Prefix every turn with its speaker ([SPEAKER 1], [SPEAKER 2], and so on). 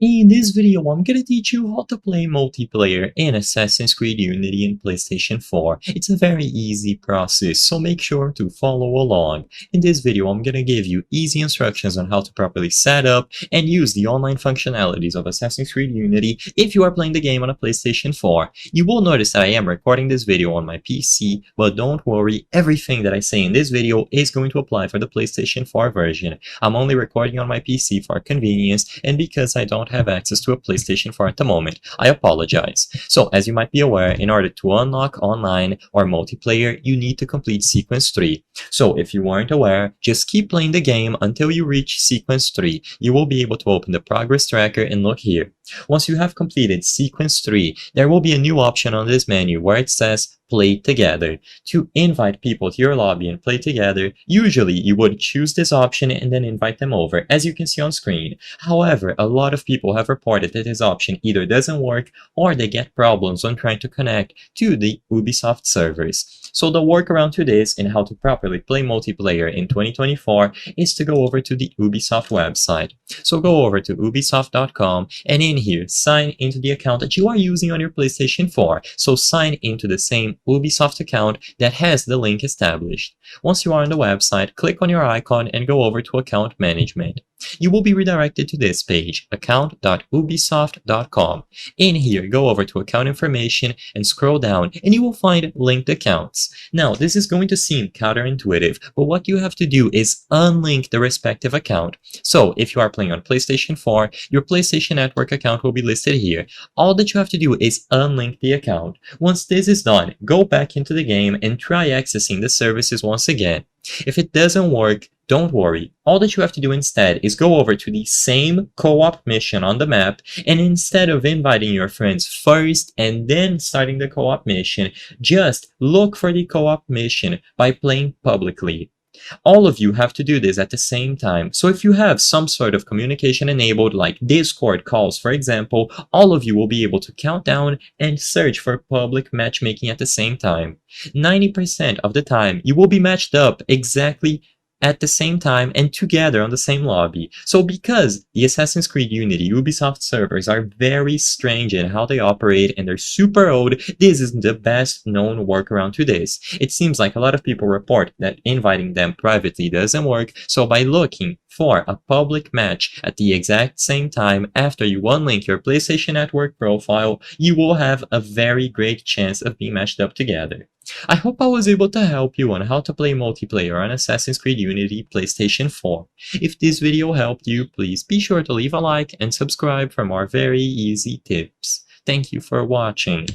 [SPEAKER 1] In this video, I'm gonna teach you how to play multiplayer in Assassin's Creed Unity in PlayStation 4. It's a very easy process, so make sure to follow along. In this video, I'm gonna give you easy instructions on how to properly set up and use the online functionalities of Assassin's Creed Unity if you are playing the game on a PlayStation 4. You will notice that I am recording this video on my PC, but don't worry, everything that I say in this video is going to apply for the PlayStation 4 version. I'm only recording on my PC for convenience and because I don't have access to a PlayStation 4 at the moment. I apologize. So, as you might be aware, in order to unlock online or multiplayer, you need to complete Sequence 3. So, if you weren't aware, just keep playing the game until you reach Sequence 3. You will be able to open the progress tracker and look here. Once you have completed Sequence 3, there will be a new option on this menu where it says Play Together. To invite people to your lobby and play together, usually you would choose this option and then invite them over, as you can see on screen. However, a lot of people have reported that this option either doesn't work or they get problems when trying to connect to the Ubisoft servers. So the workaround to this and how to properly play multiplayer in 2024 is to go over to the Ubisoft website. So go over to ubisoft.com and in here, sign into the account that you are using on your PlayStation 4. So sign into the same Ubisoft account that has the link established. Once you are on the website, click on your icon and go over to Account Management. You will be redirected to this page, account.ubisoft.com. In here, go over to Account Information and scroll down and you will find Linked Accounts. Now, this is going to seem counterintuitive, but what you have to do is unlink the respective account. So, if you are playing on PlayStation 4, your PlayStation Network account will be listed here. All that you have to do is unlink the account. Once this is done, go back into the game and try accessing the services once again. If it doesn't work, don't worry. All that you have to do instead is go over to the same co-op mission on the map, and instead of inviting your friends first and then starting the co-op mission, just look for the co-op mission by playing publicly. All of you have to do this at the same time, so if you have some sort of communication enabled like Discord calls for example, all of you will be able to count down and search for public matchmaking at the same time. 90% of the time you will be matched up exactly at the same time and together on the same lobby. So because the Assassin's Creed Unity Ubisoft servers are very strange in how they operate and they're super old, this is the best known workaround to this. It seems like a lot of people report that inviting them privately doesn't work, so by looking for a public match at the exact same time after you unlink your PlayStation Network profile, you will have a very great chance of being matched up together. I hope I was able to help you on how to play multiplayer on Assassin's Creed Unity PlayStation 4. If this video helped you, please be sure to leave a like and subscribe for more very easy tips. Thank you for watching.